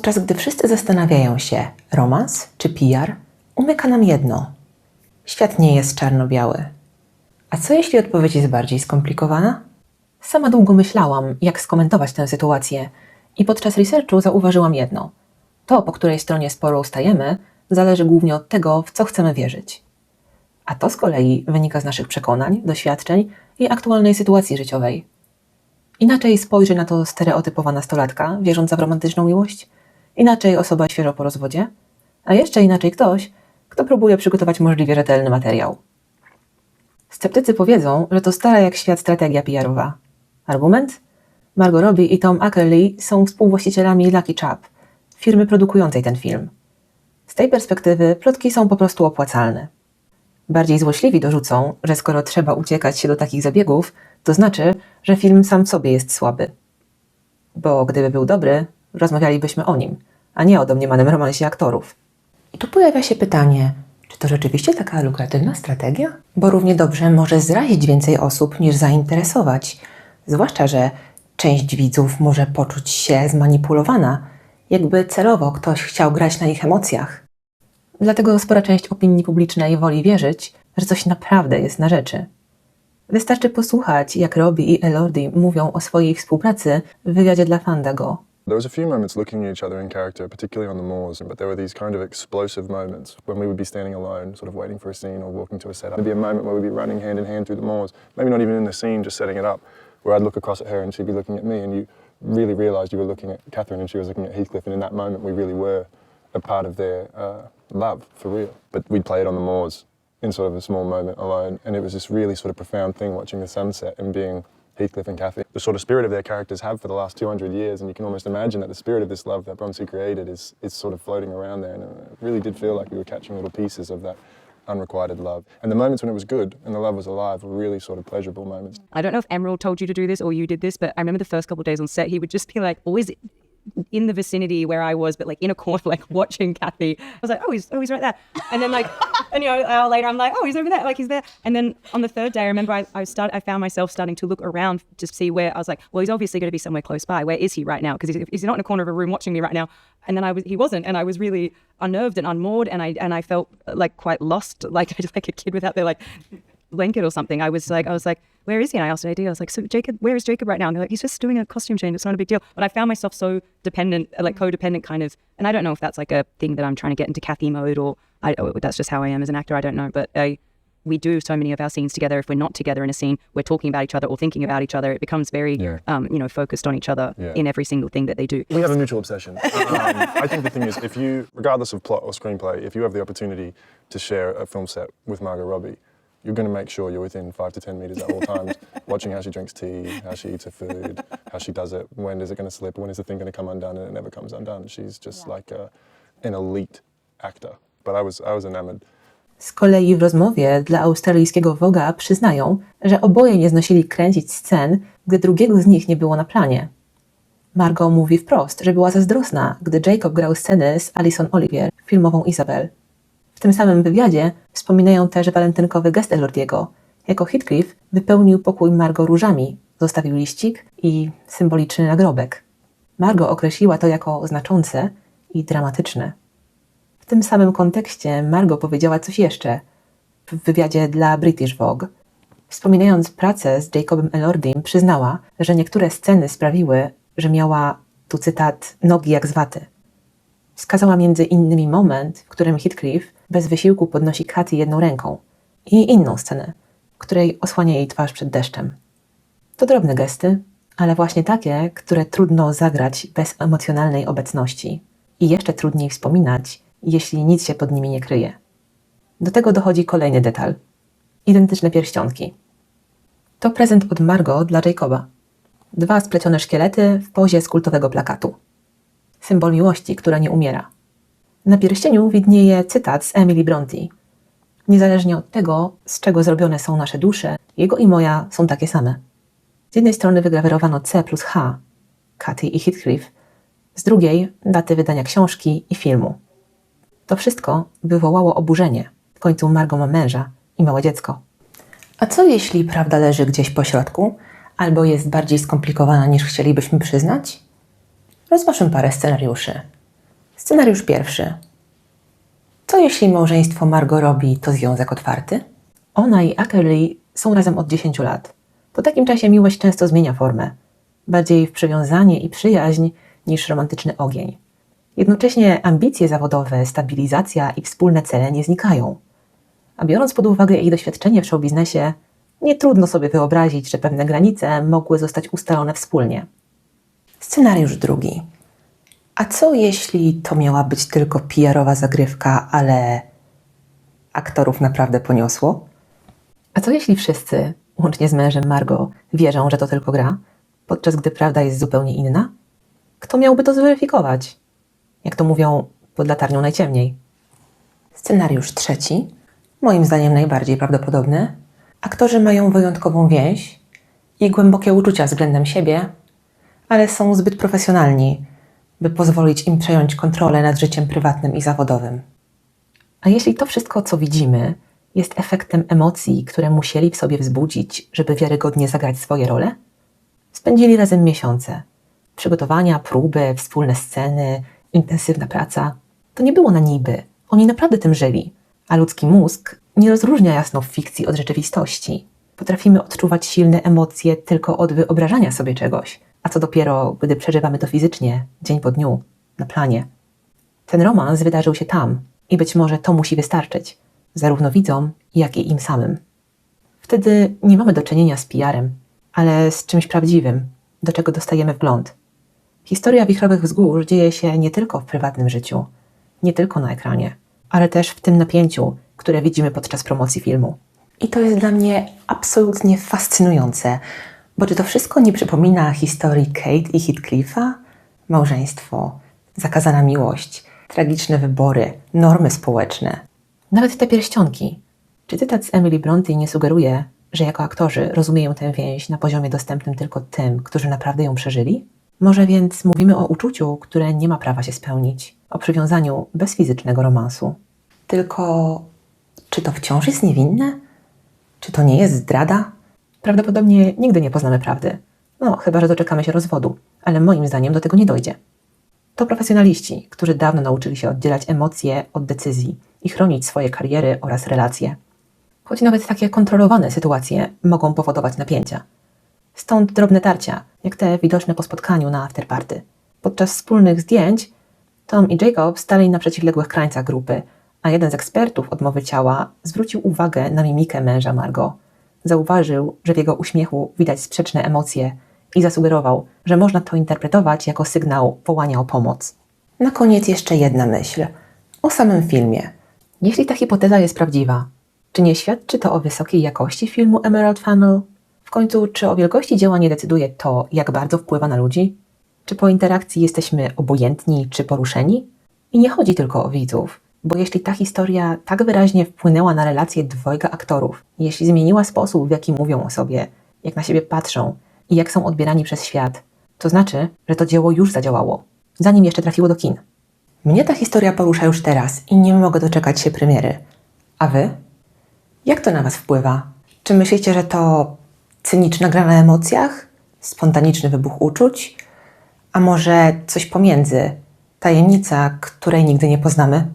Podczas gdy wszyscy zastanawiają się, romans czy PR, umyka nam jedno. Świat nie jest czarno-biały. A co jeśli odpowiedź jest bardziej skomplikowana? Sama długo myślałam, jak skomentować tę sytuację i podczas researchu zauważyłam jedno. To, po której stronie sporu ustajemy, zależy głównie od tego, w co chcemy wierzyć. A to z kolei wynika z naszych przekonań, doświadczeń i aktualnej sytuacji życiowej. Inaczej spojrzy na to stereotypowa nastolatka, wierząca w romantyczną miłość, inaczej osoba świeżo po rozwodzie, a jeszcze inaczej ktoś, kto próbuje przygotować możliwie rzetelny materiał. Sceptycy powiedzą, że to stara jak świat strategia PR-owa. Argument? Margot Robbie i Tom Ackerley są współwłaścicielami Lucky Chap, firmy produkującej ten film. Z tej perspektywy plotki są po prostu opłacalne. Bardziej złośliwi dorzucą, że skoro trzeba uciekać się do takich zabiegów, to znaczy, że film sam w sobie jest słaby. Bo gdyby był dobry, rozmawialibyśmy o nim, a nie o domniemanym romansie aktorów. I tu pojawia się pytanie, czy to rzeczywiście taka lukratywna strategia? Bo równie dobrze może zrazić więcej osób niż zainteresować. Zwłaszcza, że część widzów może poczuć się zmanipulowana, jakby celowo ktoś chciał grać na ich emocjach. Dlatego spora część opinii publicznej woli wierzyć, że coś naprawdę jest na rzeczy. Wystarczy posłuchać, jak Robbie i Elordi mówią o swojej współpracy w wywiadzie dla Fandango. There was a few moments looking at each other in character, particularly on the moors, but there were these kind of explosive moments when we would be standing alone, sort of waiting for a scene or walking to a setup. There'd be a moment where we'd be running hand in hand through the moors, maybe not even in the scene, just setting it up, where I'd look across at her and she'd be looking at me, and you really realised you were looking at Catherine and she was looking at Heathcliff, and in that moment we really were a part of their love, for real. But we'd play it on the moors in sort of a small moment alone, and it was this really sort of profound thing watching the sunset and being Heathcliff and Cathy. The sort of spirit of their characters have for the last 200 years, and you can almost imagine that the spirit of this love that Bromsey created is sort of floating around there, and it really did feel like we were catching little pieces of that unrequited love. And the moments when it was good and the love was alive were really sort of pleasurable moments. I don't know if Emerald told you to do this or you did this, but I remember the first couple of days on set, he would just be like always in the vicinity where I was, but like in a corner, like watching Cathy. I was like, oh, he's right there. And then like, and you know, an hour later, I'm like, oh, he's over there, like he's there. And then on the third day, I remember I found myself starting to look around to see where I was like, well, he's obviously going to be somewhere close by. Where is he right now? Because he's not in a corner of a room watching me right now. And then he wasn't, and I was really unnerved and unmoored, and I felt like quite lost, like like a kid without their like blanket or something. I was like, where is he? And I asked AD, I was like, so Jacob, where is Jacob right now? And they're like, he's just doing a costume change. It's not a big deal. But I found myself so dependent, like codependent kind of, and I don't know if that's like a thing that I'm trying to get into Cathy mode or that's just how I am as an actor. I don't know. But we do so many of our scenes together. If we're not together in a scene, we're talking about each other or thinking about each other. It becomes very, focused on each other in every single thing that they do. We have a mutual obsession. I think the thing is, if you, regardless of plot or screenplay, if you have the opportunity to share a film set with Margot Robbie, you're going to make sure you're within 5 to 10 metres at all times, watching how she drinks tea, how she eats her food, how she does it, when is it going to slip, when is the thing going to come undone, and it never comes undone. She's just like an elite actor. But I was enamored. Z kolei w rozmowie dla australijskiego Vogue'a przyznają, że oboje nie znosili kręcić scen, gdy drugiego z nich nie było na planie. Margot mówi wprost, że była zazdrosna, gdy Jacob grał sceny z Alison Olivier, filmową Isabel. W tym samym wywiadzie wspominają też walentynkowy gest Elordiego. Jako Heathcliff wypełnił pokój Margot różami, zostawił liścik i symboliczny nagrobek. Margot określiła to jako znaczące i dramatyczne. W tym samym kontekście Margot powiedziała coś jeszcze w wywiadzie dla British Vogue. Wspominając pracę z Jacobem Elordim, przyznała, że niektóre sceny sprawiły, że miała, tu cytat, nogi jak z waty. Wskazała między innymi moment, w którym Heathcliff bez wysiłku podnosi Cathy jedną ręką i inną scenę, w której osłania jej twarz przed deszczem. To drobne gesty, ale właśnie takie, które trudno zagrać bez emocjonalnej obecności i jeszcze trudniej wspominać, jeśli nic się pod nimi nie kryje. Do tego dochodzi kolejny detal. Identyczne pierścionki. To prezent od Margot dla Jacoba. 2 splecione szkielety w pozie z kultowego plakatu. Symbol miłości, która nie umiera. Na pierścieniu widnieje cytat z Emily Bronte. Niezależnie od tego, z czego zrobione są nasze dusze, jego i moja są takie same. Z jednej strony wygrawerowano C plus H, Cathy i Heathcliff, z drugiej daty wydania książki i filmu. To wszystko wywołało oburzenie. W końcu Margot ma męża i małe dziecko. A co jeśli prawda leży gdzieś po środku, albo jest bardziej skomplikowana niż chcielibyśmy przyznać? Rozważmy parę scenariuszy. Scenariusz pierwszy. Co jeśli małżeństwo Margot Robbie to związek otwarty? Ona i Ackerley są razem od 10 lat. Po takim czasie miłość często zmienia formę. Bardziej w przywiązanie i przyjaźń niż romantyczny ogień. Jednocześnie ambicje zawodowe, stabilizacja i wspólne cele nie znikają. A biorąc pod uwagę ich doświadczenie w showbiznesie, nie trudno sobie wyobrazić, że pewne granice mogły zostać ustalone wspólnie. Scenariusz drugi. A co jeśli to miała być tylko PR-owa zagrywka, ale aktorów naprawdę poniosło? A co jeśli wszyscy, łącznie z mężem Margot, wierzą, że to tylko gra, podczas gdy prawda jest zupełnie inna? Kto miałby to zweryfikować? Jak to mówią, pod latarnią najciemniej. Scenariusz trzeci, moim zdaniem najbardziej prawdopodobny. Aktorzy mają wyjątkową więź i głębokie uczucia względem siebie, ale są zbyt profesjonalni, by pozwolić im przejąć kontrolę nad życiem prywatnym i zawodowym. A jeśli to wszystko, co widzimy, jest efektem emocji, które musieli w sobie wzbudzić, żeby wiarygodnie zagrać swoje role? Spędzili razem miesiące. Przygotowania, próby, wspólne sceny, intensywna praca. To nie było na niby. Oni naprawdę tym żyli. A ludzki mózg nie rozróżnia jasno fikcji od rzeczywistości. Potrafimy odczuwać silne emocje tylko od wyobrażania sobie czegoś. A co dopiero, gdy przeżywamy to fizycznie, dzień po dniu, na planie. Ten romans wydarzył się tam i być może to musi wystarczyć, zarówno widzom, jak i im samym. Wtedy nie mamy do czynienia z PR-em, ale z czymś prawdziwym, do czego dostajemy wgląd. Historia Wichrowych Wzgórz dzieje się nie tylko w prywatnym życiu, nie tylko na ekranie, ale też w tym napięciu, które widzimy podczas promocji filmu. I to jest dla mnie absolutnie fascynujące, bo czy to wszystko nie przypomina historii Kate i Heathcliffa? Małżeństwo, zakazana miłość, tragiczne wybory, normy społeczne. Nawet te pierścionki. Czy cytat z Emily Brontë nie sugeruje, że jako aktorzy rozumieją tę więź na poziomie dostępnym tylko tym, którzy naprawdę ją przeżyli? Może więc mówimy o uczuciu, które nie ma prawa się spełnić, o przywiązaniu bez fizycznego romansu. Tylko czy to wciąż jest niewinne? Czy to nie jest zdrada? Prawdopodobnie nigdy nie poznamy prawdy. No, chyba że doczekamy się rozwodu, ale moim zdaniem do tego nie dojdzie. To profesjonaliści, którzy dawno nauczyli się oddzielać emocje od decyzji i chronić swoje kariery oraz relacje. Choć nawet takie kontrolowane sytuacje mogą powodować napięcia. Stąd drobne tarcia, jak te widoczne po spotkaniu na afterparty. Podczas wspólnych zdjęć Tom i Jacob stali na przeciwległych krańcach grupy, a jeden z ekspertów od mowy ciała zwrócił uwagę na mimikę męża Margot. Zauważył, że w jego uśmiechu widać sprzeczne emocje i zasugerował, że można to interpretować jako sygnał wołania o pomoc. Na koniec jeszcze jedna myśl o samym filmie. Jeśli ta hipoteza jest prawdziwa, czy nie świadczy to o wysokiej jakości filmu Emerald Fennell? W końcu, czy o wielkości dzieła nie decyduje to, jak bardzo wpływa na ludzi? Czy po interakcji jesteśmy obojętni czy poruszeni? I nie chodzi tylko o widzów, bo jeśli ta historia tak wyraźnie wpłynęła na relacje dwojga aktorów, jeśli zmieniła sposób, w jaki mówią o sobie, jak na siebie patrzą i jak są odbierani przez świat, to znaczy, że to dzieło już zadziałało, zanim jeszcze trafiło do kin. Mnie ta historia porusza już teraz i nie mogę doczekać się premiery. A wy? Jak to na was wpływa? Czy myślicie, że to cyniczna gra na emocjach? Spontaniczny wybuch uczuć? A może coś pomiędzy? Tajemnica, której nigdy nie poznamy?